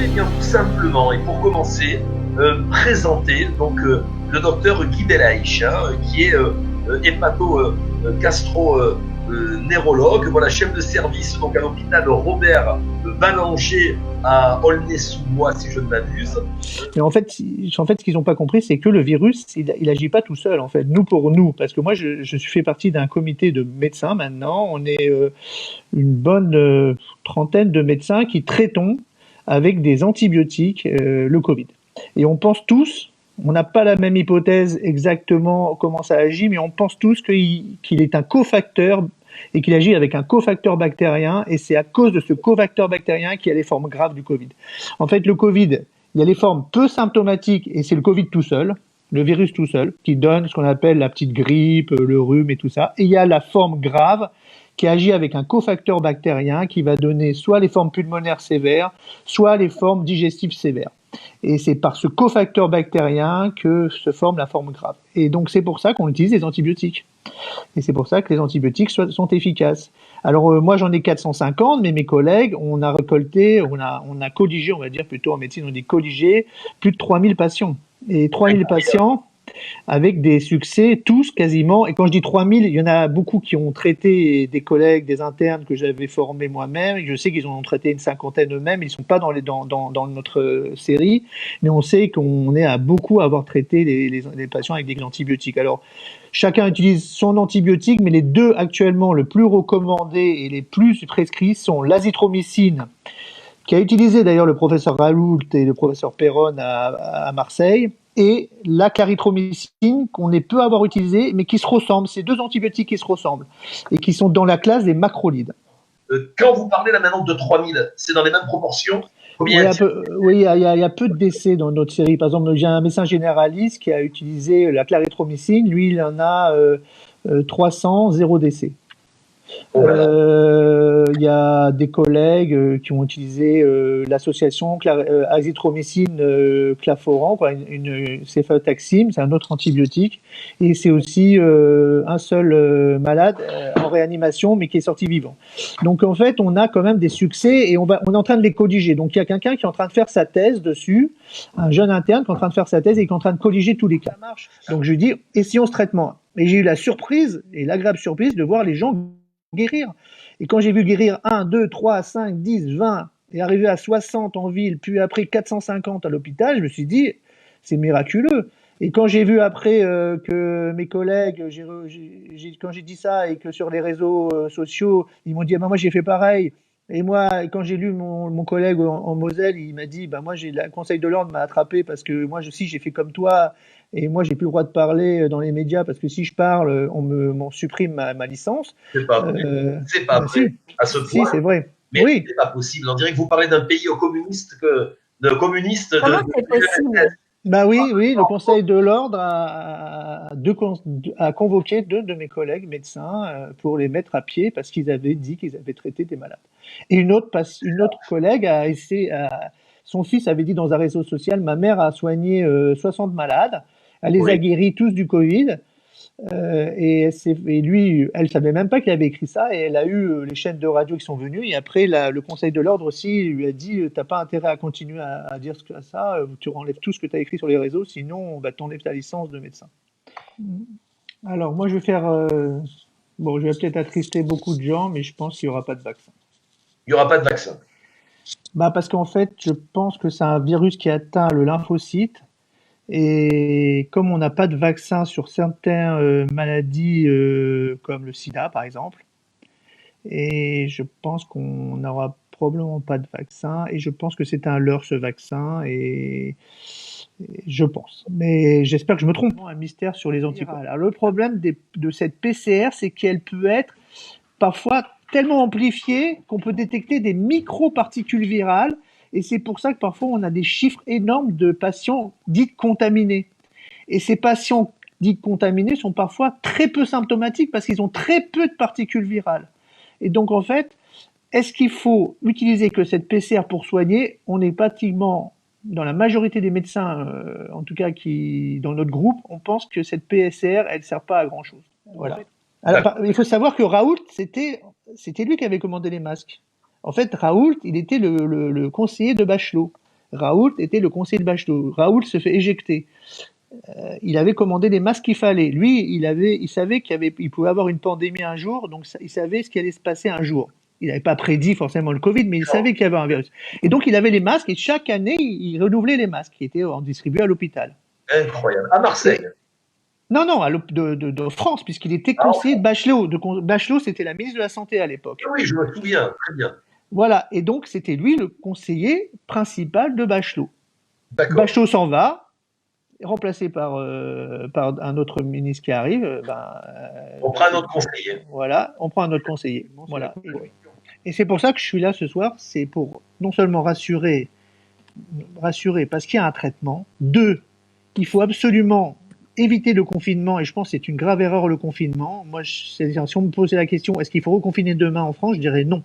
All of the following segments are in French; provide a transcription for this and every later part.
voulais bien tout simplement, et pour commencer, présenter donc le docteur Guy Belaïch, qui est hépato-gastro-nérologue, voilà, chef de service donc à l'hôpital Robert Ballanger à Aulnay-sous-Bois, si je ne m'abuse. Mais en fait, ce qu'ils n'ont pas compris, c'est que le virus, il agit pas tout seul, en fait. Nous, pour nous, parce que moi, je fais partie d'un comité de médecins maintenant. On est une bonne trentaine de médecins qui traitons avec des antibiotiques le Covid. Et on pense tous, on n'a pas la même hypothèse exactement comment ça agit, mais on pense tous qu'il est un cofacteur et qu'il agit avec un cofacteur bactérien, et c'est à cause de ce cofacteur bactérien qu'il y a les formes graves du Covid. En fait, le Covid, il y a les formes peu symptomatiques, et c'est le Covid tout seul, le virus tout seul, qui donne ce qu'on appelle la petite grippe, le rhume et tout ça. Et il y a la forme grave qui agit avec un cofacteur bactérien qui va donner soit les formes pulmonaires sévères, soit les formes digestives sévères. Et c'est par ce cofacteur bactérien que se forme la forme grave. Et donc c'est pour ça qu'on utilise les antibiotiques. Et c'est pour ça que les antibiotiques sont efficaces. Alors moi j'en ai 450, mais mes collègues, on a récolté, on a colligé, on va dire plutôt en médecine, on dit colligé plus de 3000 patients. Et 3000 patients avec des succès tous quasiment. Et quand je dis 3000, il y en a beaucoup qui ont traité des collègues, des internes que j'avais formés moi-même. Je sais qu'ils en ont traité une cinquantaine eux-mêmes. Ils ne sont pas dans notre série, mais on sait qu'on est à beaucoup à avoir traité les patients avec des antibiotiques. Alors, chacun utilise son antibiotique, mais les deux actuellement le plus recommandés et les plus prescrits sont l'azithromycine, qui a utilisé d'ailleurs le professeur Raoult et le professeur Perron à Marseille, et la clarithromycine qu'on est peu avoir utilisée, mais qui se ressemblent. C'est deux antibiotiques qui se ressemblent et qui sont dans la classe des macrolides. Quand vous parlez là maintenant de 3000, c'est dans les mêmes proportions? Oui, il y a peu de décès dans notre série. Par exemple, j'ai un médecin généraliste qui a utilisé la clarithromycine. Lui, il en a 300, 0 décès. Il y a des collègues qui ont utilisé l'association azithromycine claforan, une céphalotaxime, c'est un autre antibiotique, et c'est aussi un seul malade en réanimation, mais qui est sorti vivant. Donc en fait, on a quand même des succès et on est en train de les colliger. Donc il y a quelqu'un qui est en train de faire sa thèse dessus, un jeune interne qui est en train de faire sa thèse et qui est en train de colliger tous les cas. Donc je lui dis, essayons ce traitement. Et j'ai eu la surprise et l'agréable surprise de voir les gens guérir. Et quand j'ai vu guérir 1, 2, 3, 5, 10, 20 et arriver à 60 en ville, puis après 450 à l'hôpital, je me suis dit, c'est miraculeux. Et quand j'ai vu après que mes collègues, quand j'ai dit ça et que sur les réseaux sociaux, ils m'ont dit, ah ben moi j'ai fait pareil. Et moi, quand j'ai lu mon collègue en Moselle, il m'a dit, bah moi le Conseil de l'ordre m'a attrapé parce que moi aussi j'ai fait comme toi. Et moi, j'ai plus le droit de parler dans les médias parce que si je parle, m'en supprime ma licence. C'est pas vrai. C'est pas vrai. Si, à ce point. Si, c'est vrai. Mais oui. C'est pas possible. On dirait que vous parlez d'un pays communiste Comment c'est possible? Bah oui, le Conseil de l'ordre a convoqué 2 de mes collègues médecins pour les mettre à pied parce qu'ils avaient dit qu'ils avaient traité des malades. Et une autre collègue son fils avait dit dans un réseau social, ma mère a soigné 60 malades, elle les a guéris tous du Covid, et lui, elle savait même pas qu'il avait écrit ça, et elle a eu les chaînes de radio qui sont venues, et après le Conseil de l'ordre aussi lui a dit, t'as pas intérêt à continuer à dire ça, tu enlèves tout ce que tu as écrit sur les réseaux, sinon on va t'enlève ta licence de médecin. Alors moi je vais faire, je vais peut-être attrister beaucoup de gens, mais je pense qu'il y aura pas de vaccin. Il y aura pas de vaccin. Bah parce qu'en fait, je pense que c'est un virus qui atteint le lymphocyte, et comme on n'a pas de vaccin sur certaines maladies comme le sida par exemple, et je pense qu'on n'aura probablement pas de vaccin, et je pense que c'est un leurre ce vaccin, et je pense. Mais j'espère que je me trompe. Un mystère sur les anticorps. Alors, le problème de cette PCR, c'est qu'elle peut être parfois tellement amplifiée qu'on peut détecter des microparticules virales, et c'est pour ça que parfois on a des chiffres énormes de patients dits contaminés. Et ces patients dits contaminés sont parfois très peu symptomatiques parce qu'ils ont très peu de particules virales. Et donc en fait, est-ce qu'il faut utiliser que cette PCR pour soigner? On est pratiquement, dans la majorité des médecins, en tout cas dans notre groupe, on pense que cette PCR, elle ne sert pas à grand-chose. Voilà. Alors, il faut savoir que Raoult, c'était lui qui avait commandé les masques. En fait, Raoult, il était le conseiller de Bachelot. Raoult était le conseiller de Bachelot. Raoult se fait éjecter. Il avait commandé les masques qu'il fallait. Lui, il savait il pouvait avoir une pandémie un jour, donc il savait ce qui allait se passer un jour. Il n'avait pas prédit forcément le Covid, mais il savait qu'il y avait un virus. Et donc, il avait les masques, et chaque année, il renouvelait les masques qui étaient distribués à l'hôpital. Incroyable. À Marseille. Non, de France, puisqu'il était conseiller de Bachelot. Bachelot, c'était la ministre de la Santé à l'époque. Oui, je me souviens, très bien. Voilà, et donc c'était lui le conseiller principal de Bachelot. D'accord. Bachelot s'en va, remplacé par un autre ministre qui arrive. On prend un autre conseiller. Voilà, on prend un autre conseiller. Voilà. Et c'est pour ça que je suis là ce soir, c'est pour non seulement rassurer parce qu'il y a un traitement. 2, il faut absolument éviter le confinement, et je pense que c'est une grave erreur le confinement. Moi, c'est-à-dire, si on me posait la question, est-ce qu'il faut reconfiner demain en France, je dirais non.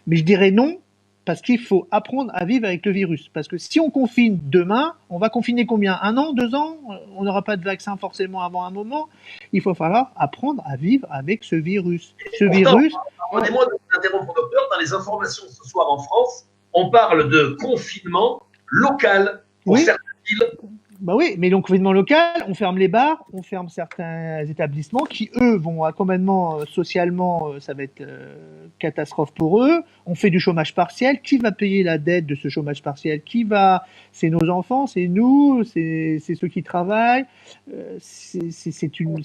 Mais je dirais non, parce qu'il faut apprendre à vivre avec le virus. Parce que si on confine demain, on va confiner combien? 1 an, 2 ans? On n'aura pas de vaccin forcément avant un moment. Il faut falloir apprendre à vivre avec ce virus. Pardonnez-moi de vous interrompre, docteur. Dans les informations ce soir en France, on parle de confinement local pour certaines villes. Bah oui, mais donc confinement local, on ferme les bars, on ferme certains établissements qui, eux, vont complètement, socialement, ça va être catastrophe pour eux. On fait du chômage partiel. Qui va payer la dette de ce chômage partiel? C'est nos enfants, c'est nous, c'est ceux qui travaillent. C'est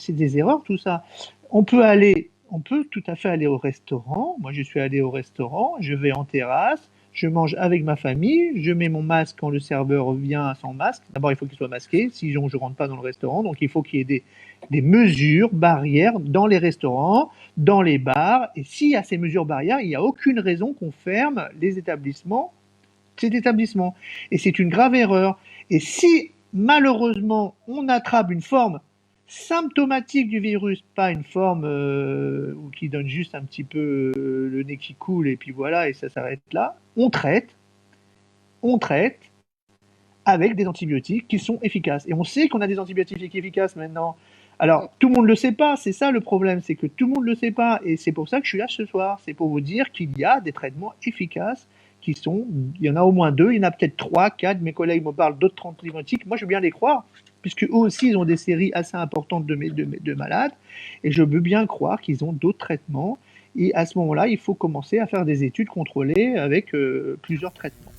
des erreurs, tout ça. On peut tout à fait aller au restaurant. Moi, je suis allé au restaurant, je vais en terrasse. Je mange avec ma famille, je mets mon masque quand le serveur vient sans masque. D'abord, il faut qu'il soit masqué, sinon je ne rentre pas dans le restaurant. Donc, il faut qu'il y ait des mesures barrières dans les restaurants, dans les bars. Et s'il y a ces mesures barrières, il n'y a aucune raison qu'on ferme cet établissement. Et c'est une grave erreur. Et si, malheureusement, on attrape une forme symptomatique du virus, pas une forme qui donne juste un petit peu le nez qui coule et puis voilà, et ça s'arrête là, on traite avec des antibiotiques qui sont efficaces. Et on sait qu'on a des antibiotiques efficaces maintenant. Alors, tout le monde ne le sait pas, c'est ça le problème, c'est que tout le monde ne le sait pas. Et c'est pour ça que je suis là ce soir, c'est pour vous dire qu'il y a des traitements efficaces il y en a au moins 2, il y en a peut-être 3, 4, mes collègues me parlent d'autres antibiotiques, moi je veux bien les croire, puisque eux aussi ils ont des séries assez importantes de malades, et je veux bien croire qu'ils ont d'autres traitements, et à ce moment-là, il faut commencer à faire des études contrôlées avec plusieurs traitements.